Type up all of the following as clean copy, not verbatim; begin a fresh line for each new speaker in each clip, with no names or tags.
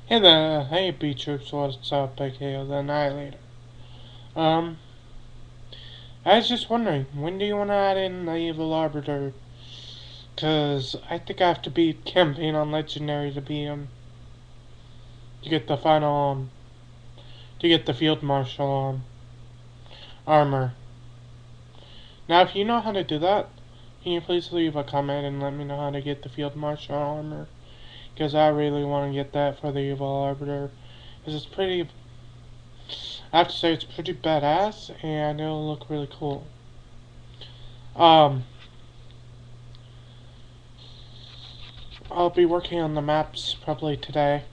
Hey there, hey B-Troops, what's up, aka the Annihilator. Um, I was just wondering, when do you want to add in the Evil Arbiter? Cause I think I have to beat campaign on Legendary to be, to get the final, to get the Field Marshal, armor. Now, if you know how to do that, can you please leave a comment and let me know how to get the Field Marshal armor? Cause I really want to get that for the Evil Arbiter. Cause it's pretty, I have to say it's pretty badass, and it'll look really cool. Um, I'll be working on the maps probably today.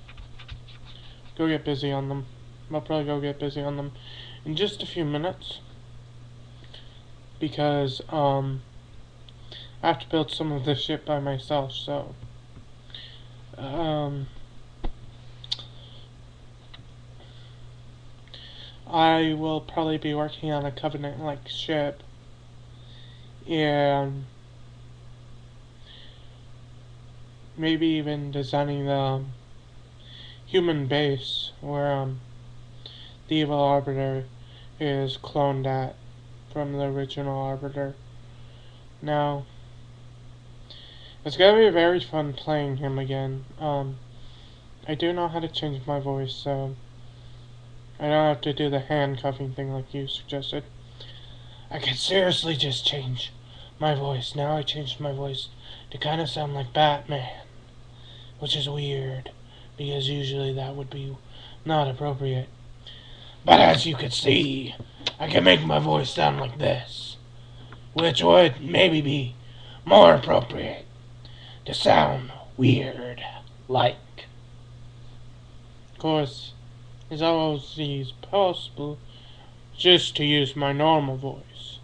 Go get busy on them. I'll probably go get busy on them in just a few minutes. Because, I have to build some of this shit by myself, so. I will probably be working on a Covenant-like ship. And maybe even designing the human base where the Evil Arbiter is cloned at from the original Arbiter. Now, it's gonna be very fun playing him again. I do know how to change my voice, so I don't have to do the handcuffing thing like you suggested. I can seriously just change my voice. Now I changed my voice to kind of sound like Batman, which is weird, because usually that would be not appropriate. But as you can see, I can make my voice sound like this, which would maybe be more appropriate to sound weird like. Of course, it's always possible just to use my normal voice.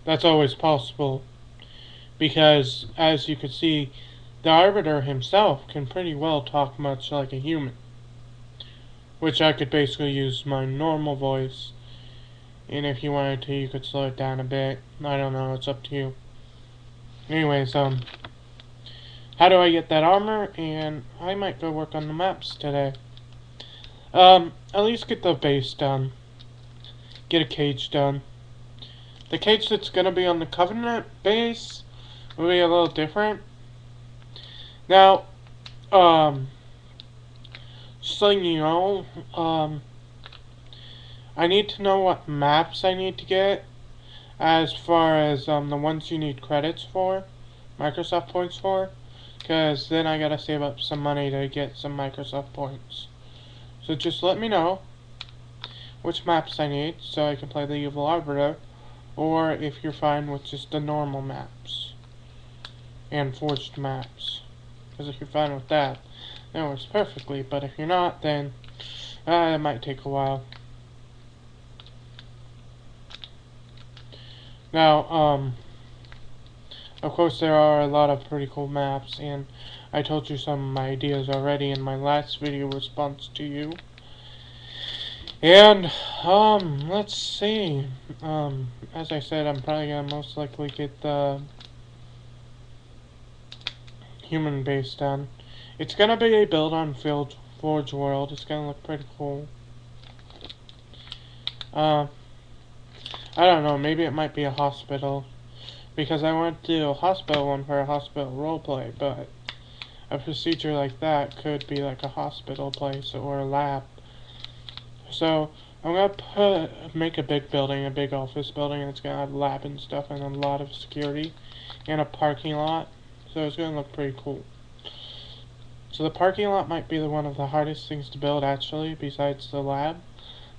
That's always possible, because as you can see, the Arbiter himself can pretty well talk much like a human, which I could basically use my normal voice, and if you wanted to, you could slow it down a bit. I don't know, it's up to you. Anyways, how do I get that armor? And I might go work on the maps today. At least get the base done. Get a cage done. The cage that's gonna be on the Covenant base will be a little different. Now, just letting you know, I need to know what maps I need to get as far as, the ones you need credits for, Microsoft points for, because then I gotta save up some money to get some Microsoft points. So just let me know which maps I need so I can play the Evil Arbiter, or if you're fine with just the normal maps and forged maps. Because if you're fine with that, then it works perfectly, but if you're not, then it might take a while. Now, of course there are a lot of pretty cool maps, and I told you some of my ideas already in my last video response to you. And, let's see. As I said, I'm probably gonna most likely get the human base done. It's gonna be a build on Forge World. It's gonna look pretty cool. I don't know, maybe it might be a hospital, because I went to a hospital one for a hospital roleplay, but a procedure like that could be like a hospital place or a lab. So I'm gonna make a big building, a big office building, and it's gonna have a lab and stuff, and a lot of security, and a parking lot. So it's gonna look pretty cool. So the parking lot might be one of the hardest things to build, actually, besides the lab.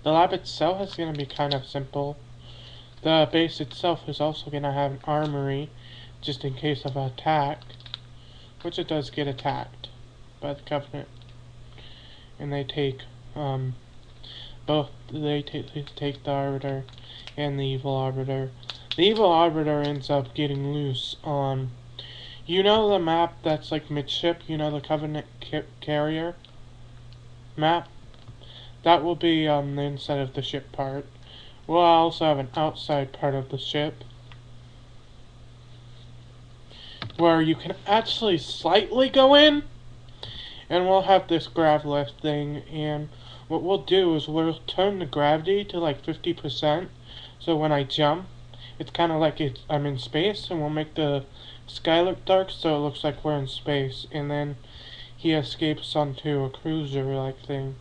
The lab itself is gonna be kind of simple. The base itself is also gonna have an armory, just in case of an attack, which it does get attacked by the Covenant, and they take they take the Arbiter and the Evil Arbiter. The Evil Arbiter ends up getting loose on, you know, the map that's like midship, you know, the Covenant carrier map? That will be on the inside of the ship part. We'll also have an outside part of the ship where you can actually slightly go in, and we'll have this grav lift thing, and what we'll do is we'll turn the gravity to like 50%, so when I jump, it's kind of like I'm in space, and we'll make the sky look dark so it looks like we're in space, and then he escapes onto a cruiser-like thing,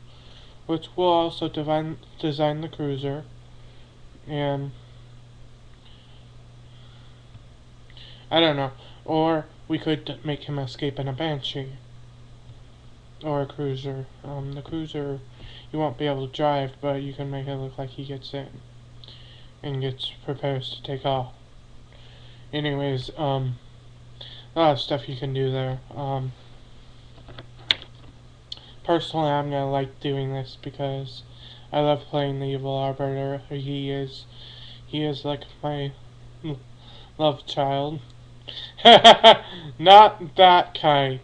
which will also design the cruiser, and I don't know, or we could make him escape in a Banshee, or a cruiser. The cruiser, you won't be able to drive, but you can make it look like he gets in, and prepares to take off. Anyways, a lot of stuff you can do there. Personally, I'm gonna like doing this because I love playing the evil arbiter. He is like my love child. Not that kind.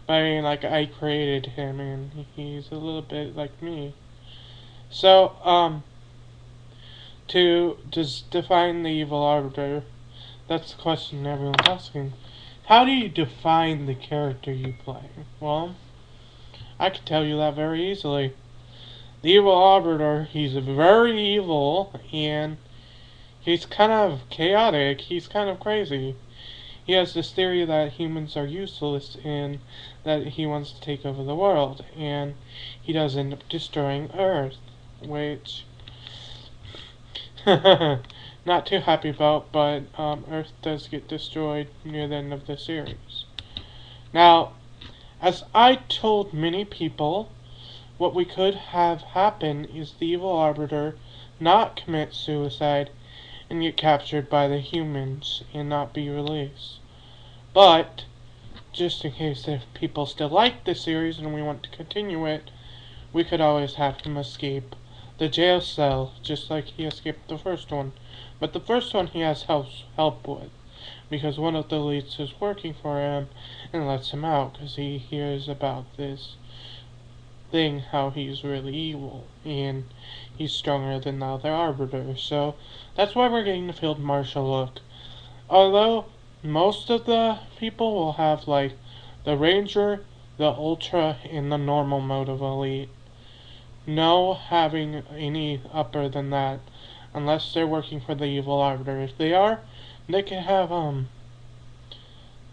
But I mean, like, I created him, and he's a little bit like me. So, to just define the evil arbiter, that's the question everyone's asking. How do you define the character you play? Well, I can tell you that very easily. The evil arbiter, he's very evil, and he's kind of chaotic, he's kind of crazy. He has this theory that humans are useless and that he wants to take over the world, and he does end up destroying Earth, which not too happy about, but Earth does get destroyed near the end of the series. Now, as I told many people, what we could have happen is the evil arbiter not commit suicide and get captured by the humans and not be released. But, just in case if people still like the series and we want to continue it, we could always have him escape the jail cell, just like he escaped the first one. But the first one he has help with, because one of the leads is working for him and lets him out, because he hears about this thing, how he's really evil, and he's stronger than the other arbiters. So that's why we're getting the field marshal look. Although most of the people will have like the ranger, the ultra, and the normal mode of elite. No having any upper than that, unless they're working for the evil arbiter. If they are, they can have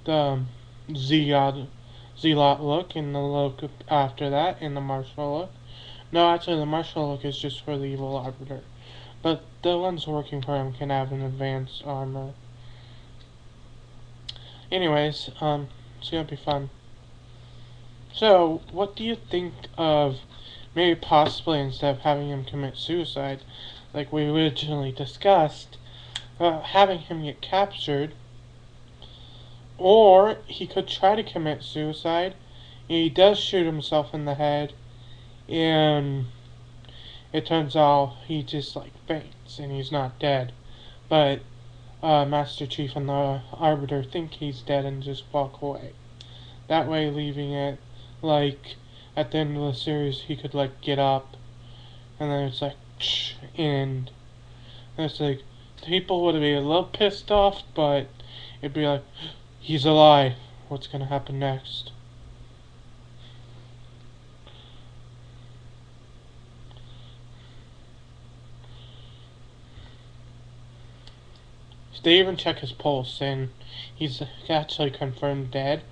the Zealot look, and the look after that, and the martial look. No, actually, the martial look is just for the evil arbiter. But the ones working for him can have an advanced armor. Anyways, it's gonna be fun. So, what do you think of maybe possibly instead of having him commit suicide, like we originally discussed, having him get captured? Or he could try to commit suicide, and he does shoot himself in the head, and it turns out he just like faints and he's not dead. But Master Chief and the Arbiter think he's dead and just walk away. That way leaving it like at the end of the series he could like get up, and then it's like end. And it's like people would be a little pissed off, but it'd be like, he's alive. What's gonna happen next? They even check his pulse, and he's actually confirmed dead,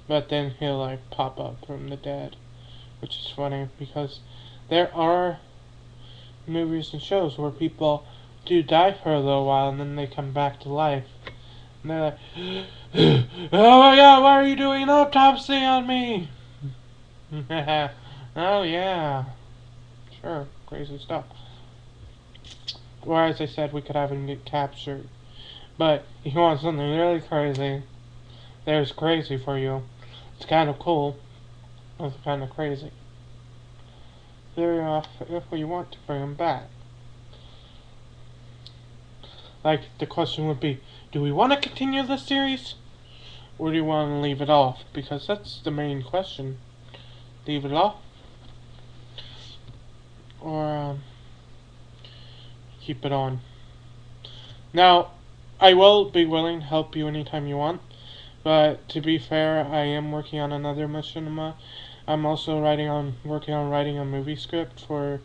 but then he'll like pop up from the dead, which is funny because there are movies and shows where people do die for a little while and then they come back to life. And they're like, oh my god, why are you doing an autopsy on me? Oh yeah, sure, crazy stuff. Or as I said, we could have him get captured. But if you want something really crazy, there's crazy for you. It's kind of cool. It's kind of crazy. Very off if we want to bring him back. Like, the question would be, do we want to continue the series? Or do you want to leave it off? Because that's the main question. Leave it off? Or, keep it on. Now, I will be willing to help you anytime you want, But to be fair, I am working on another machinma. I'm also working on writing a movie script for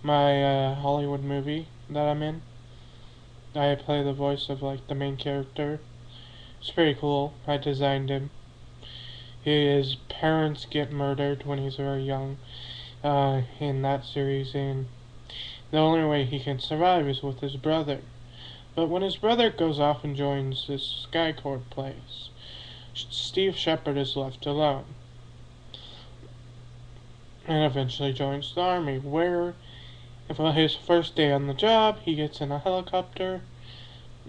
my Hollywood movie that I'm in. I play the voice of like the main character. It's pretty cool. I designed him. His parents get murdered when he's very young in that series, and the only way he can survive is with his brother. But when his brother goes off and joins this Sky Court place, Steve Shepperd is left alone. And eventually joins the army, where, for his first day on the job, he gets in a helicopter,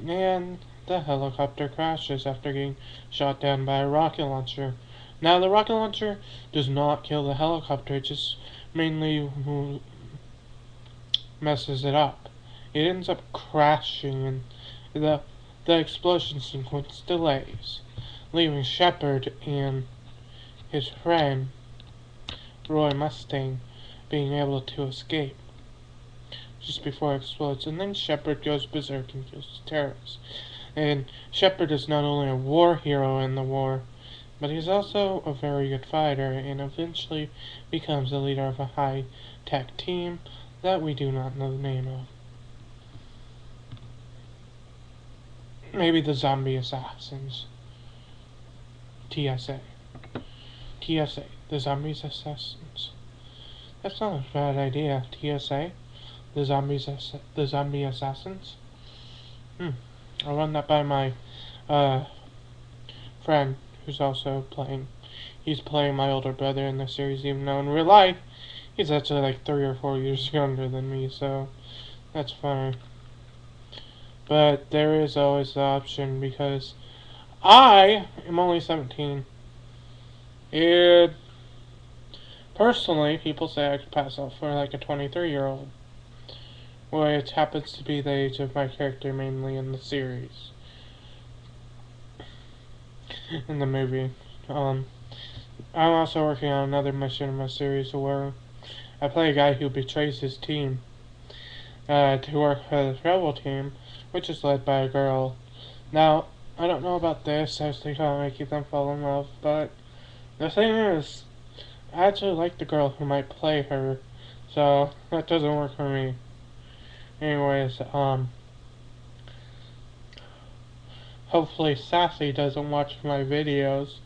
and the helicopter crashes after getting shot down by a rocket launcher. Now, the rocket launcher does not kill the helicopter, it just mainly messes it up. It ends up crashing, and the explosion sequence delays, leaving Shepperd and his friend, Roy Mustang, being able to escape just before it explodes. And then Shepperd goes berserk and kills the terrorists. And Shepperd is not only a war hero in the war, but he's also a very good fighter, and eventually becomes the leader of a high-tech team that we do not know the name of. Maybe the Zombie Assassins. TSA. TSA. The Zombie Assassins. That's not a bad idea. TSA. The Zombie Assassins. I'll run that by my friend, who's also playing. He's playing my older brother in the series, even though in real life he's actually like 3 or 4 years younger than me, so that's funny. But there is always the option, because I am only 17. And personally, people say I could pass off for like a 23-year-old, which happens to be the age of my character mainly in the series. In the movie. I'm also working on another machinma series where I play a guy who betrays his team to work for the rebel team, which is led by a girl. Now, I don't know about this, as they try to make them fall in love, but the thing is, I actually like the girl who might play her, so that doesn't work for me. Anyways, hopefully Sassy doesn't watch my videos,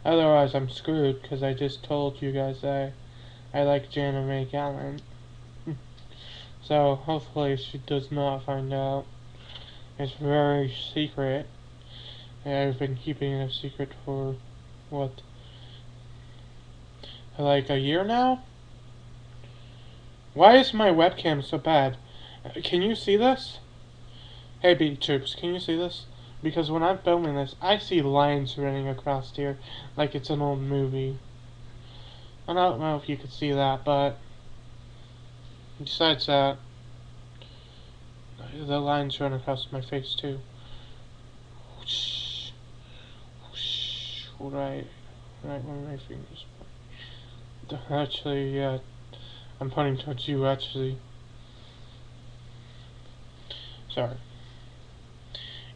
otherwise I'm screwed, because I just told you guys that I like Jana May Gallant. So, hopefully she does not find out. It's very secret. I've been keeping it a secret for, what, like a year now? Why is my webcam so bad? Can you see this? Hey Beat Troops, can you see this? Because when I'm filming this, I see lines running across here like it's an old movie. I don't know if you could see that, but besides that, the lines run across my face too. Whoosh, whoosh, right where my fingers point. Actually, yeah, I'm pointing towards you, actually. Sorry.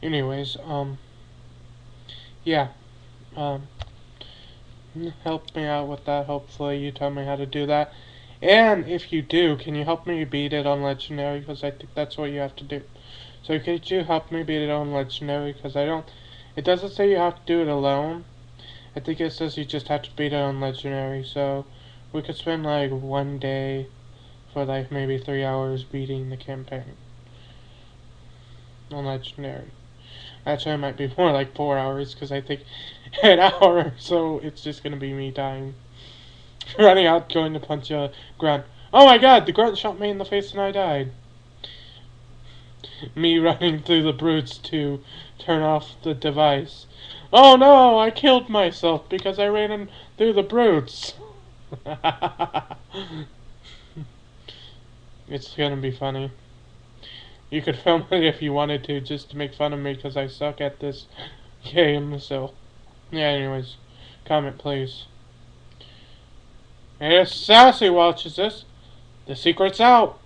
Anyways, yeah, help me out with that. Hopefully you tell me how to do that. And if you do, can you help me beat it on Legendary? Because I think that's what you have to do. So could you help me beat it on Legendary? Because it doesn't say you have to do it alone. I think it says you just have to beat it on Legendary. So we could spend like one day for like maybe 3 hours beating the campaign on Legendary. Actually, it might be more like 4 hours, because I think an hour or so it's just going to be me dying. Running out, going to punch a grunt. Oh my god, the grunt shot me in the face and I died. Me running through the brutes to turn off the device. Oh no, I killed myself because I ran in through the brutes. It's gonna be funny. You could film it if you wanted to, just to make fun of me because I suck at this game, so... Yeah, anyways. Comment, please. And if Sassy watches this, the secret's out!